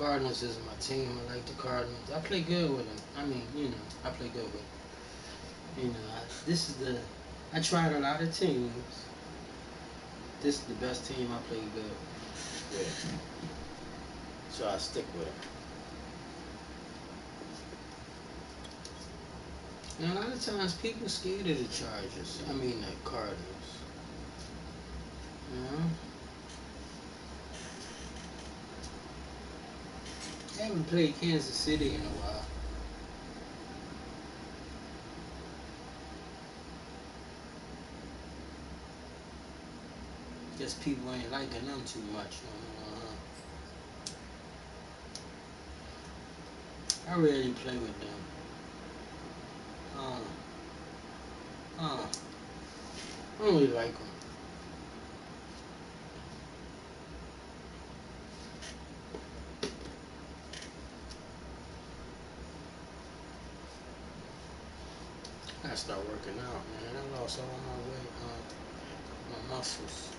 Cardinals is my team. I like the Cardinals. I play good with them. I mean, I play good with them. This is I tried a lot of teams. This is the best team I play good with. So I stick with them. Now, a lot of times people scared of the Chargers. I mean the Cardinals. I haven't played Kansas City in a while. Guess people ain't liking them too much. I rarely play with them. I don't really like them. I gotta start working out, man. I lost all my weight, my muscles.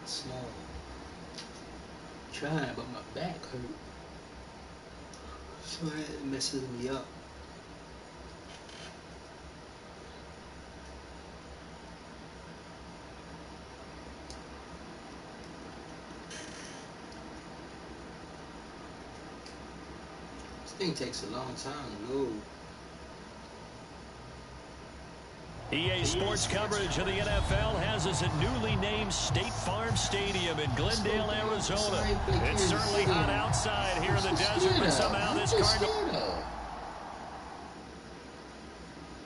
Small. Trying, but my back hurt. So it messes me up. This thing takes a long time to load. EA Sports coverage of the NFL has us at newly named State Farm Stadium in Glendale, Arizona. It's certainly hot outside here in the desert, but somehow this Cardinal...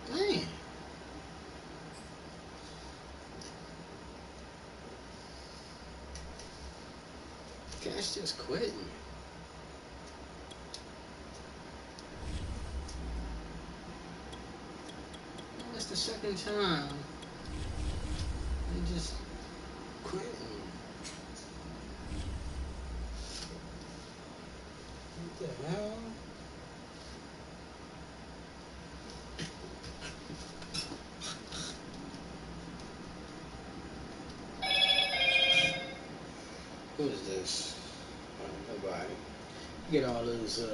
Dang. Cash just quitting. That's the second time. They just quitting. What the hell? Who is this? Nobody. You get all those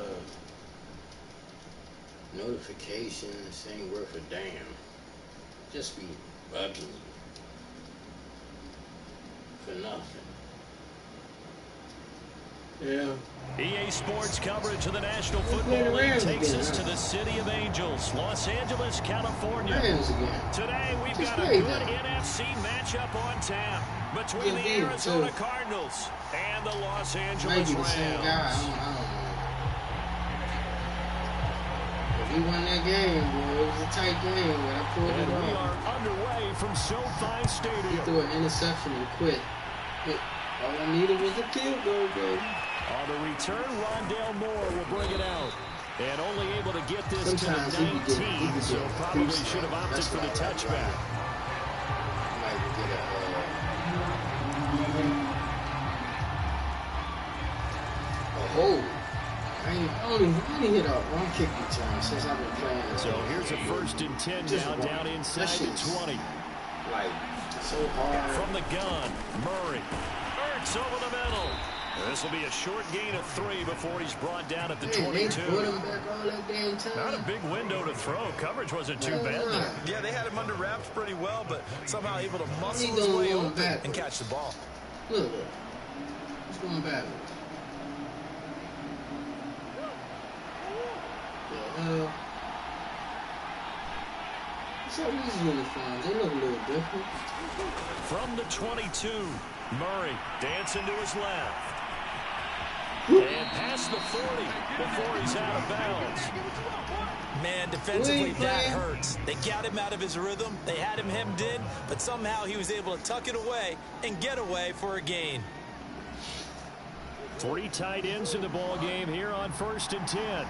notifications, ain't worth a damn. Just be bugging you for nothing. Yeah. EA Sports coverage of the National Football League takes us to the City of Angels, Los Angeles, California. Today we've got a good NFC matchup on tap between the Arizona Cardinals and the Los Angeles Rams. We won that game, boy. It was a tight game, but I pulled it off. We are underway from SoFi Stadium. He threw an interception and quit. All I needed was a field goal, baby. On the return, Rondale Moore will bring it out. And only able to get this sometimes to 19, so probably should have opted for the touchback. Might get a hold. I only hit a one kick return since I've been playing. So here's a 1st and 10 now, down inside the 20. Like, so hard. From the gun, Murray. Ertz over the middle. This will be a short gain of 3 before he's brought down at the 22. They put him back all that damn time. Not a big window to throw. Coverage wasn't too bad there. Yeah, they had him under wraps pretty well, but somehow able to muscle his way open and catch the ball. Look, he's going backwards. What's up with these uniforms? They look a little different. From the 22, Murray dancing to his left. And past the 40 before he's out of bounds. Man, defensively, that hurts. They got him out of his rhythm. They had him hemmed in, but somehow he was able to tuck it away and get away for a gain. 3 tight ends in the ball game here on 1st and 10.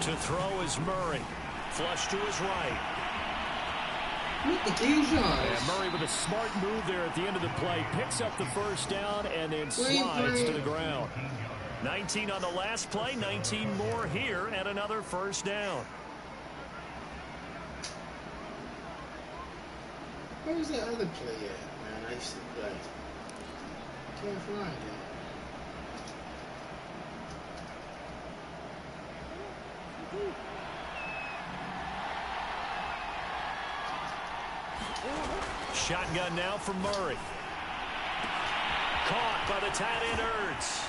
To throw is Murray. Flush to his right. And Murray with a smart move there at the end of the play. Picks up the 1st down and then slides to the ground. 19 on the last play. 19 more here and another 1st down. Where's that other play at, man? I used to play. Can't find it. Shotgun now from Murray. Caught by the tight end Ertz.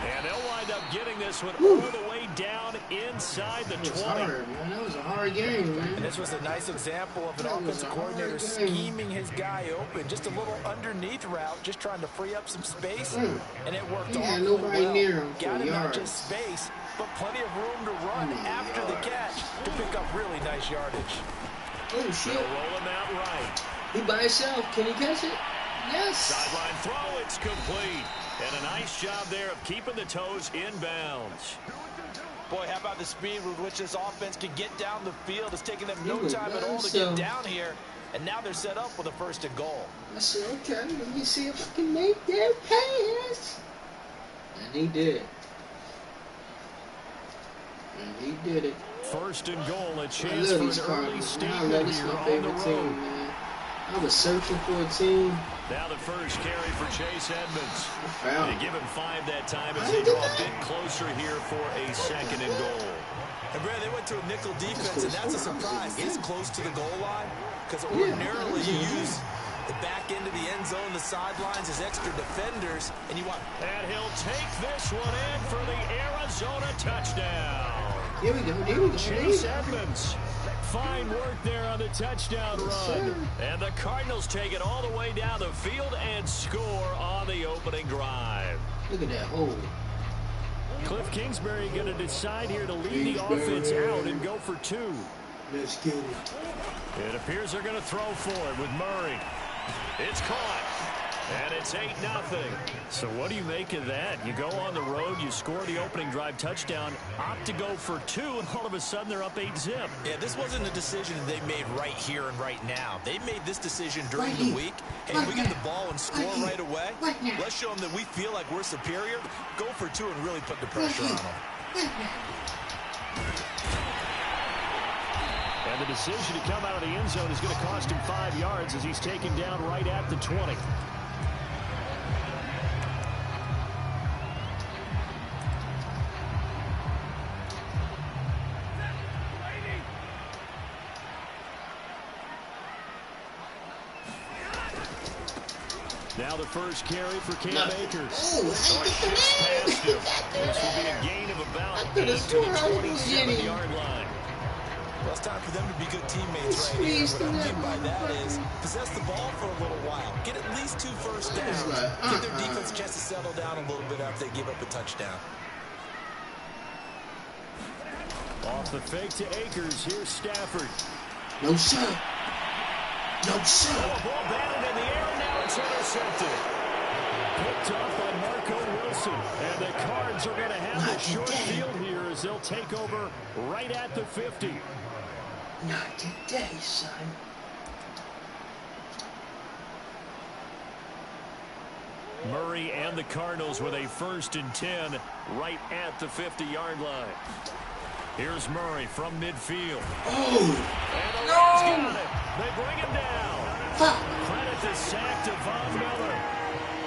And they'll wind up getting this one all the way down inside the 20. Hard, man. That was a hard game, man. And this was a nice example of an offensive coordinator scheming his guy open. Just a little underneath route, just trying to free up some space. And it worked all nobody well. near him. Got him not just space, but plenty of room to run after the catch to pick up really nice yardage. Oh, shit. They'll roll him out right. He by himself. Can he catch it? Yes. Sideline throw. It's complete. And a nice job there of keeping the toes in bounds. Boy, how about the speed with which this offense can get down the field? It's taking them no time at all to get down here. And now they're set up with a 1st and goal. I said, okay, let me see if I can make that pass. And he did. And he did it. 1st and goal, a chance for an early statement here on the road. Team, man. I was searching for a team. Now the first carry for Chase Edmonds. They give him 5 that time as they draw a bit closer here for a 2nd and goal. And Brad, they went to a nickel defense, and that's a surprise this close to the goal line. Because ordinarily you use the back end of the end zone, the sidelines as extra defenders, and you want... And he'll take this one in for the Arizona touchdown. Here we go. Chase Edmonds. Fine work there on the touchdown run. And the Cardinals take it all the way down the field and score on the opening drive. Look at that hole. Cliff Kingsbury going to decide here to lead the offense out and go for 2. Let's get it. It appears they're going to throw for it with Murray. It's caught. And it's 8-0. So what do you make of that? You go on the road, you score the opening drive touchdown, opt to go for 2, and all of a sudden they're up 8-zip. Yeah, this wasn't a decision they made right here and right now. They made this decision during the week. Hey, we get the ball and score right away. Let's show them that we feel like we're superior. Go for 2 and really put the pressure on them. And the decision to come out of the end zone is going to cost him 5 yards as he's taken down right at the 20. Now the first carry for Cam Akers. This will be a gain of about 8 to the 27-yard line. Well, it's time for them to be good teammates right here. What I mean by that is possess the ball for a little while. Get at least 2 first downs. Give their defense a chance to settle down a little bit after they give up a touchdown. Off the fake to Akers. Here's Stafford. No, sir. No, sir. Oh, ball batted in the air. Now it's intercepted. Picked off by Marco Wilson. And the Cards are going to have the short field here as they'll take over right at the 50. Not today, son. Murray and the Cardinals with a 1st and 10 right at the 50-yard line. Here's Murray from midfield. Oh! And the Rams got it. They bring him down. Credit the sack to Von Miller.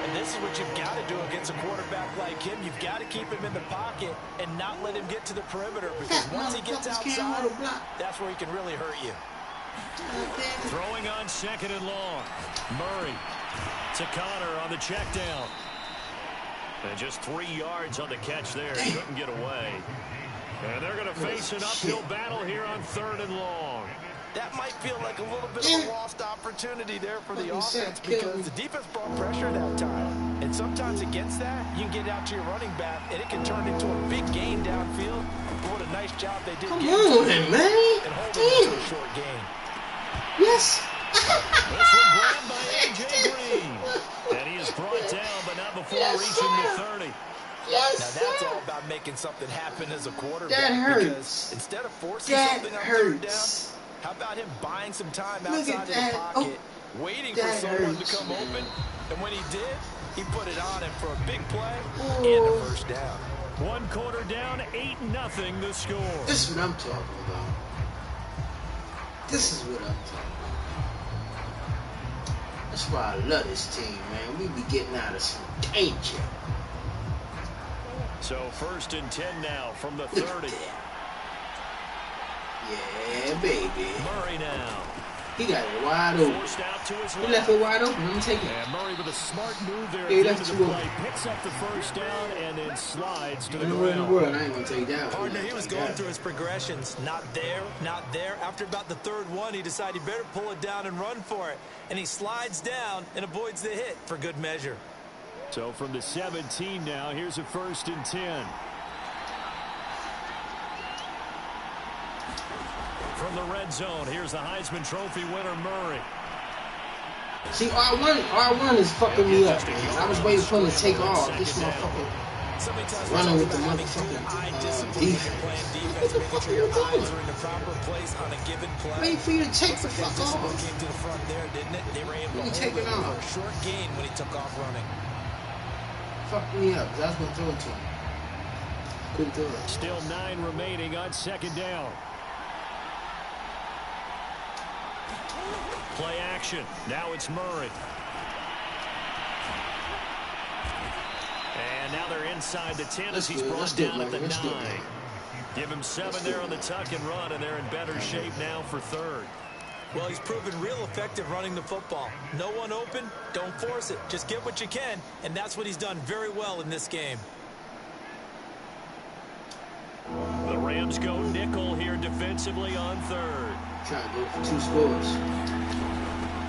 And this is what you've got to do against a quarterback like him. You've got to keep him in the pocket and not let him get to the perimeter, because once he gets outside, that's where he can really hurt you. Throwing on 2nd and long. Murray to Connor on the check down. And just 3 yards on the catch there. He couldn't get away. And they're going to face an uphill battle here on 3rd and long. That might feel like a little bit of a lost opportunity there for the offense, because the defense brought pressure that time. And sometimes against that, you can get out to your running back, and it can turn into a big gain downfield. But what a nice job they did getting man. And holding it to a short gain. Yes. This one grabbed by A.J. Green. And he is brought down, but not before reaching the 30. Yes, now that's all about making something happen as a quarterback. That hurts. Because instead of forcing something on 3rd down, how about him buying some time outside of the pocket, waiting for someone to come open, and when he did, he put it on him for a big play and a 1st down. 1 quarter down, 8-0 the score. This is what I'm talking about. This is what I'm talking That's why I love this team, man. We be getting out of some danger. So 1st and 10 now from the 30. Yeah, baby. Murray now. He got it wide open. Forced out to his he left it wide open. Let me take it. And Murray with a smart move there. Yeah, he left it play. Picks up the 1st down and then slides to the ground. In the world, I ain't gonna take that one. Partner, he was going through his progressions. Not there, not there. After about the 3rd one, he decided he better pull it down and run for it. And he slides down and avoids the hit for good measure. So from the 17 now, here's a 1st and 10. From the red zone, here's the Heisman Trophy winner, Murray. See, R1 is fucking me up, man. I was waiting for him to take off. This motherfucker running with the motherfucking defense. What the fuck are you doing? Wait for you to take the fuck off. When you take it off. Short gain when he took off running. Fuck me up, because I was going to throw it to him. Couldn't throw it. Still 9 remaining on 2nd down. Play action. Now it's Murray. And now they're inside the 10 as he's brought down at the 9. Give him 7 there on the tuck and run, and they're in better shape now for 3rd. Well, he's proven real effective running the football. No one open, don't force it. Just get what you can, and that's what he's done very well in this game. The Rams go nickel here defensively on 3rd. Trying to go for 2 scores.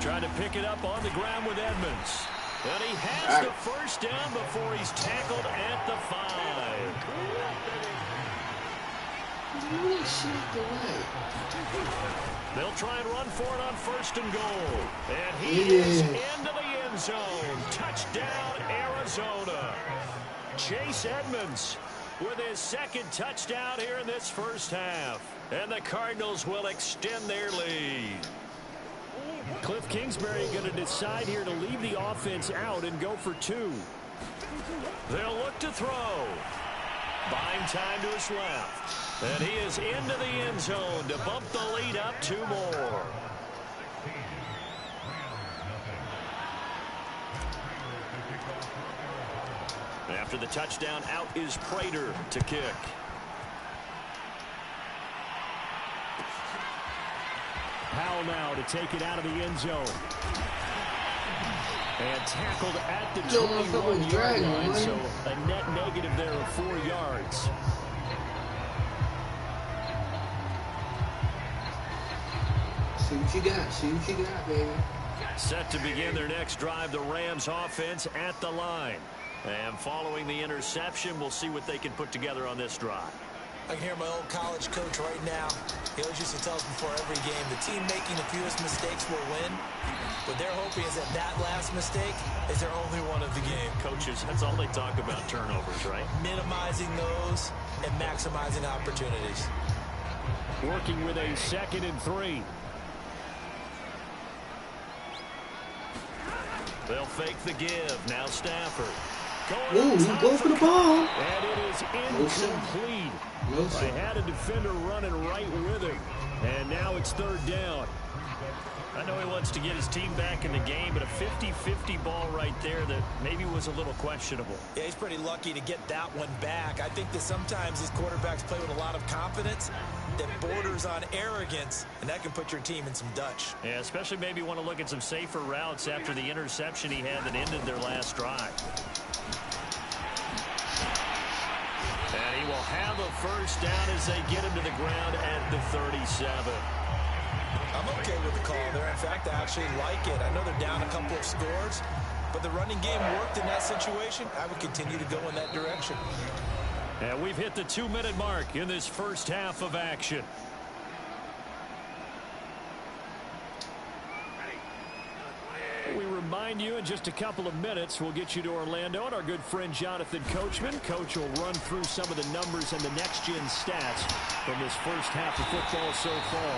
Trying to pick it up on the ground with Edmonds. And he has the 1st down before he's tackled at the 5. They'll try and run for it on 1st and goal. And he is into the end zone. Touchdown, Arizona. Chase Edmonds with his 2nd touchdown here in this 1st half. And the Cardinals will extend their lead. Cliff Kingsbury going to decide here to leave the offense out and go for 2. They'll look to throw. Buying time to his left. And he is into the end zone to bump the lead up 2 more. After the touchdown, out is Prater to kick. Powell now to take it out of the end zone. And tackled at the 21-yard line, so a net negative there of 4 yards. See what you got. See what you got, baby. Set to begin their next drive, the Rams offense at the line. And following the interception, we'll see what they can put together on this drive. I can hear my old college coach right now. He always used to tell us before every game, the team making the fewest mistakes will win. What they're hoping is that last mistake is their only one of the game. Coaches, that's all they talk about, turnovers, right? Minimizing those and maximizing opportunities. Working with a 2nd and 3. They'll fake the give. Now Stafford. Ooh, he go for the ball. And it is incomplete. They had a defender running right with him. And now it's 3rd down. I know he wants to get his team back in the game, but a 50-50 ball right there that maybe was a little questionable. Yeah, he's pretty lucky to get that one back. I think that sometimes these quarterbacks play with a lot of confidence that borders on arrogance, and that can put your team in some Dutch. Yeah, especially maybe want to look at some safer routes after the interception he had that ended their last drive. And he will have a 1st down as they get him to the ground at the 37. I'm okay with the call there. In fact, I actually like it. I know they're down a couple of scores, but the running game worked in that situation. I would continue to go in that direction. And we've hit the 2-minute mark in this 1st half of action. We remind you in just a couple of minutes we'll get you to Orlando and our good friend Jonathan Coachman. Coach will run through some of the numbers and the next-gen stats from this 1st half of football so far.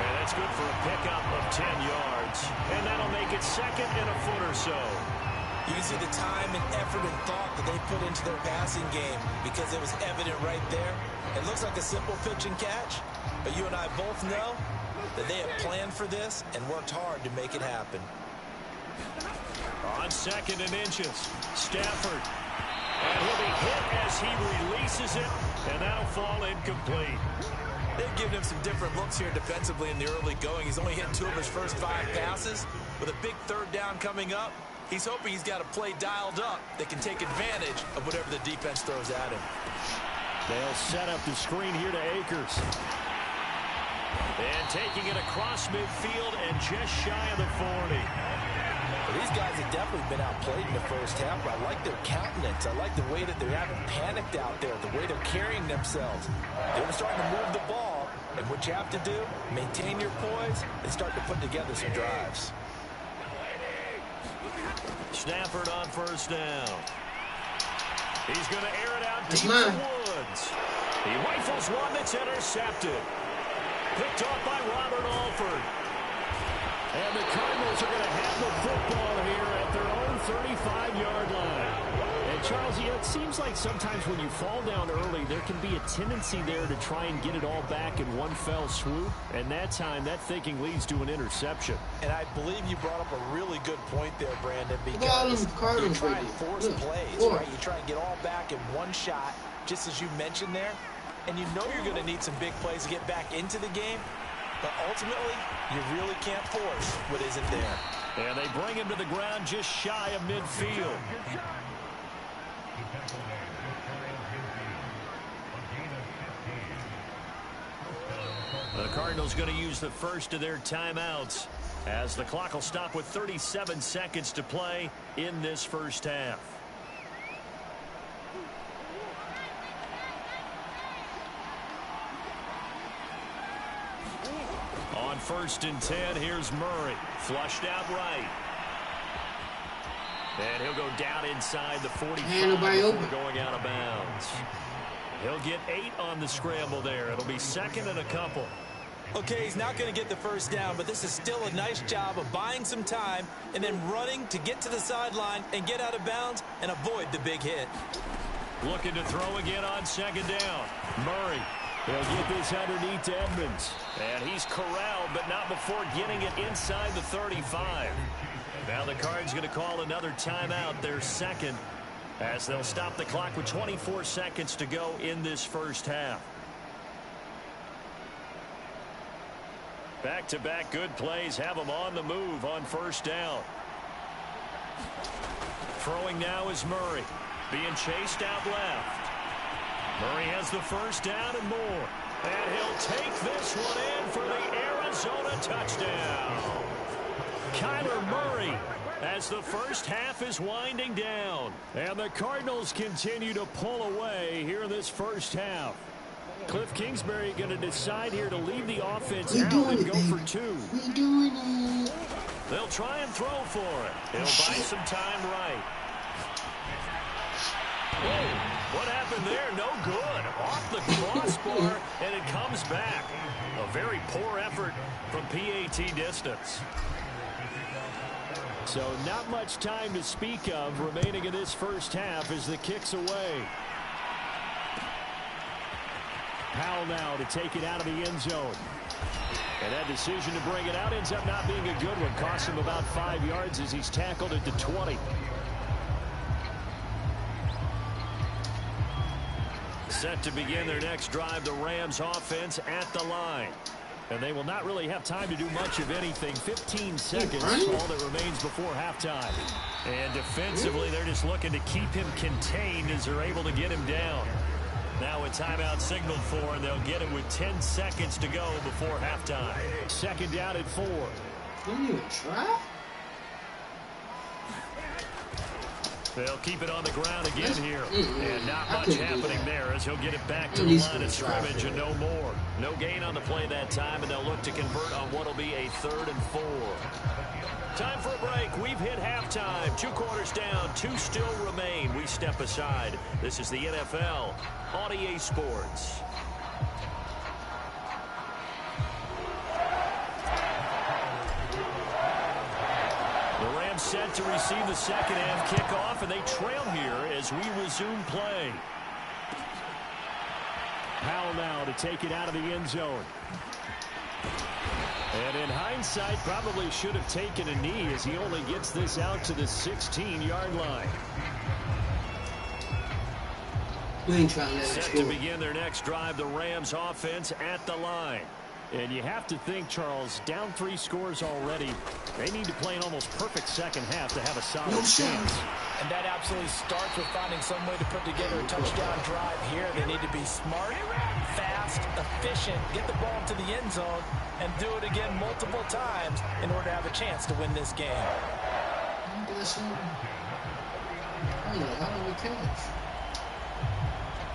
And that's good for a pickup of 10 yards. And that'll make it 2nd and a foot or so. You can see the time and effort and thought that they put into their passing game because it was evident right there. It looks like a simple pitch and catch, but you and I both know that they have planned for this and worked hard to make it happen. On 2nd and inches, Stafford. And he'll be hit as he releases it, and that'll fall incomplete. They've given him some different looks here defensively in the early going. He's only hit 2 of his first 5 passes. With a big 3rd down coming up, he's hoping he's got a play dialed up that can take advantage of whatever the defense throws at him. They'll set up the screen here to Akers. And taking it across midfield and just shy of the 40. Well, these guys have definitely been outplayed in the first half, but I like their countenance. I like the way that they haven't panicked out there, the way they're carrying themselves. They're starting to move the ball, and what you have to do, maintain your poise and start to put together some drives. Stafford on 1st down. He's going to air it out deep to Woods. He rifles one that's intercepted. Picked off by Robert Alford. And the Cardinals are going to have the football here at their own 35-yard line. And Charles, it seems like sometimes when you fall down early, there can be a tendency there to try and get it all back in one fell swoop. And that time, that thinking leads to an interception. And I believe you brought up a really good point there, Brandon, because you try and force plays, right? You try and get all back in one shot, just as you mentioned there. And you know you're going to need some big plays to get back into the game. But ultimately, you really can't force what isn't there. And they bring him to the ground just shy of midfield. The Cardinals going to use the first of their timeouts as the clock will stop with 37 seconds to play in this first half. On 1st and 10, here's Murray. Flushed out right. And he'll go down inside the 45 before going out of bounds. He'll get 8 on the scramble there. It'll be 2nd and a couple. Okay, he's not going to get the first down, but this is still a nice job of buying some time and then running to get to the sideline and get out of bounds and avoid the big hit. Looking to throw again on 2nd down. Murray. He'll get this underneath to Edmonds. And he's corralled, but not before getting it inside the 35. Now the Cards going to call another timeout, their 2nd, as they'll stop the clock with 24 seconds to go in this first half. Back-to-back good plays have them on the move on 1st down. Throwing now is Murray, being chased out left. Murray has the first down and more. And he'll take this one in for the Arizona touchdown. Kyler Murray as the first half is winding down. And the Cardinals continue to pull away here in this first half. Cliff Kingsbury going to decide here to leave the offense out and go for 2. We're doing it. They'll try and throw for it. He'll buy some time right. Whoa, what happened there? No good. Off the crossbar, and it comes back. A very poor effort from PAT distance. So not much time to speak of remaining in this first half as the kick's away. Powell now to take it out of the end zone. And that decision to bring it out ends up not being a good one. Costs him about 5 yards as he's tackled at the 20. Set to begin their next drive, the Rams offense at the line. And they will not really have time to do much of anything. 15 seconds, all that remains before halftime. And defensively, they're just looking to keep him contained as they're able to get him down. Now a timeout signaled for, and they'll get it with 10 seconds to go before halftime. 2nd down at 4. Didn't even try? They'll keep it on the ground again here. And not much happening there as he'll get it back to the line of scrimmage and no more. No gain on the play that time, and they'll look to convert on what will be a 3rd and 4. Time for a break. We've hit halftime. 2 quarters down. 2 still remain. We step aside. This is the NFL on EA Sports. Set to receive the second half kickoff, and they trail here as we resume play. Powell now to take it out of the end zone. And in hindsight, hindsight, probably should have taken a knee as he only gets this out to the 16-yard line. We ain't trying to let Set to begin their next drive, the Rams offense at the line. And you have to think, Charles, down 3 scores already. They need to play an almost perfect second half to have a solid chance. And that absolutely starts with finding some way to put together a touchdown drive here. They need to be smart, fast, efficient, get the ball into the end zone, and do it again multiple times in order to have a chance to win this game.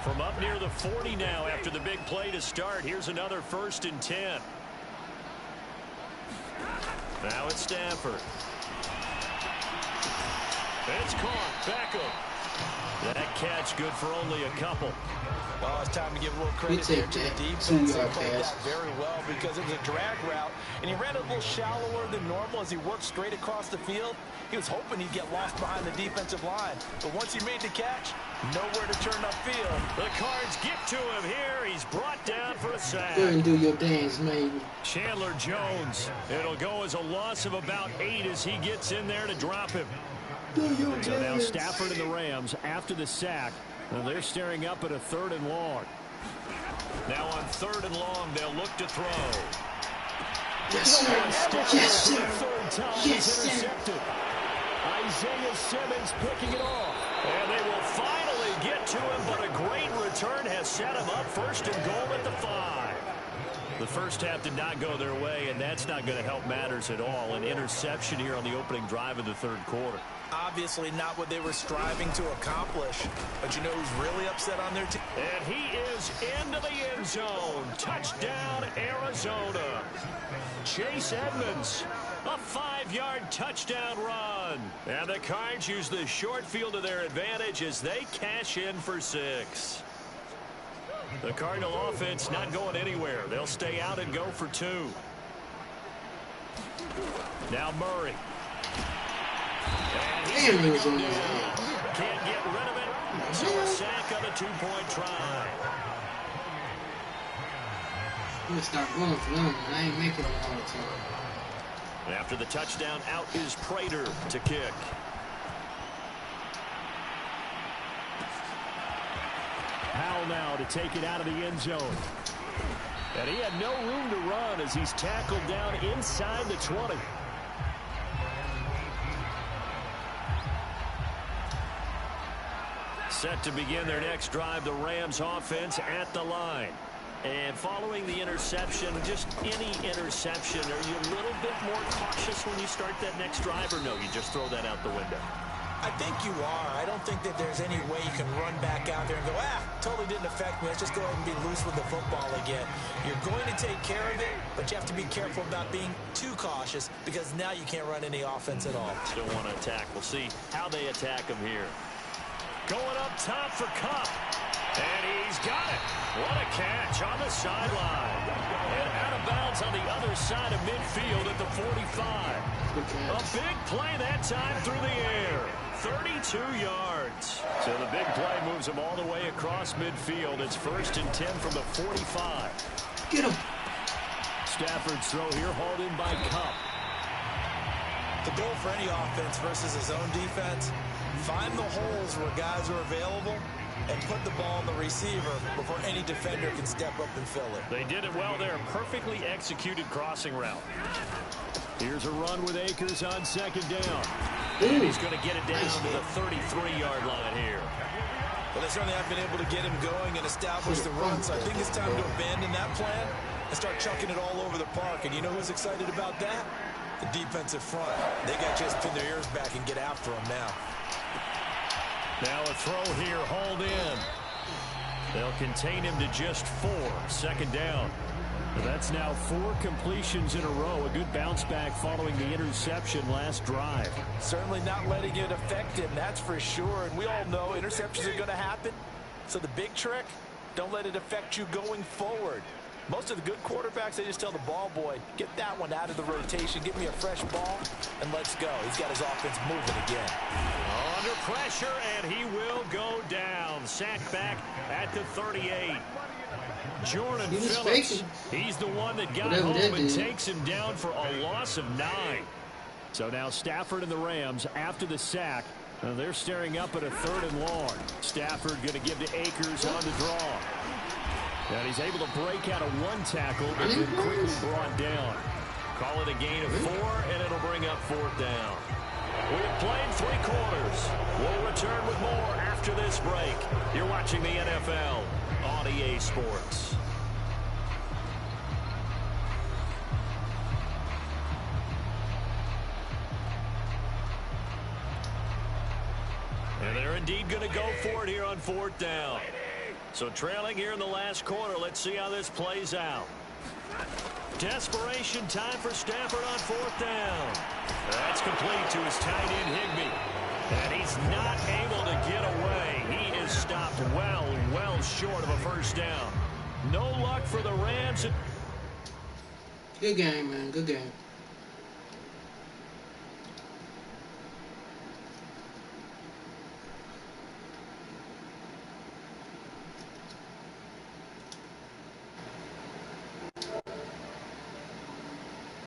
From up near the 40 now after the big play to start. Here's another 1st and 10. Now it's Stafford. It's caught. Beckham. That catch good for only a couple. Well, it's time to give a little credit here to the defense. They played that very well because it was a drag route, and he ran a little shallower than normal as he worked straight across the field. He was hoping he'd get lost behind the defensive line, but once he made the catch, nowhere to turn upfield. The Cards get to him here. He's brought down for a sack. Go and do your dance, man. Chandler Jones. It'll go as a loss of about 8 as he gets in there to drop him. So now Stafford and the Rams after the sack. And they're staring up at a 3rd and long. Now on 3rd and long, they'll look to throw. Yes, sir. Yes, sir. Third time yes, it's intercepted. Isaiah Simmons picking it off. And they will finally get to him, but a great return has set him up 1st and goal at the 5. The first half did not go their way, and that's not going to help matters at all. An interception here on the opening drive of the 3rd quarter. Obviously not what they were striving to accomplish. But you know who's really upset on their team? And he is into the end zone. Touchdown, Arizona. Chase Edmonds. A 5-yard touchdown run. And the Cards use the short field to their advantage as they cash in for 6. The Cardinal offense not going anywhere. They'll stay out and go for 2. Now Murray. Damn, he was on Can't get rid of it. So a sack on a 2-point try. I'm going to start going for them, and I ain't making them all the time. After the touchdown, out is Prater to kick. Powell now to take it out of the end zone. And he had no room to run as he's tackled down inside the 20. Set to begin their next drive, the Rams offense at the line. And following the interception, just any interception, are you a little bit more cautious when you start that next drive, or no, you just throw that out the window? I think you are. I don't think that there's any way you can run back out there and go, totally didn't affect me. Let's just go ahead and be loose with the football again. You're going to take care of it, but you have to be careful about being too cautious because now you can't run any offense at all. Still want to attack. We'll see how they attack him here. Going up top for Kupp. And he's got it. What a catch on the sideline. And out of bounds on the other side of midfield at the 45. A big play that time through the air. 32 yards. So the big play moves him all the way across midfield. It's 1st and 10 from the 45. Get him. Stafford's throw here hauled in by Kupp. The goal for any offense versus his own defense, find the holes where guys are available and put the ball on the receiver before any defender can step up and fill it. They did it well there. Perfectly executed crossing route. Here's a run with Akers on 2nd down. And he's going to get it down to the 33-yard line here. Well, they certainly have been able to get him going and establish the run, so I think it's time to abandon that plan and start chucking it all over the park. And you know who's excited about that? The defensive front. They got to just pin their ears back and get after him now. Now a throw here, hauled in. They'll contain him to just 4. 2nd down. That's now 4 completions in a row. A good bounce back following the interception last drive. Certainly not letting it affect him, that's for sure. And we all know interceptions are going to happen. So the big trick, don't let it affect you going forward. Most of the good quarterbacks, they just tell the ball boy, get that one out of the rotation, give me a fresh ball, and let's go. He's got his offense moving again. Under pressure, and he will go down. Sacked back at the 38. Jordan Phillips, he's the one that got home and takes him down for a loss of 9. So now Stafford and the Rams, after the sack, they're staring up at a 3rd and long. Stafford going to give to Akers on the draw. And he's able to break out of 1 tackle, but then quickly brought down. Call it a gain of 4, and it'll bring up 4th down. We've played 3 quarters. We'll return with more after this break. You're watching the NFL on EA Sports. And they're indeed going to go for it here on 4th down. So trailing here in the last quarter. Let's see how this plays out. Desperation time for Stafford on 4th down. That's complete to his tight end, Higbee. And he's not able to get away. He is stopped well short of a 1st down. No luck for the Rams. Good game, man. Good game.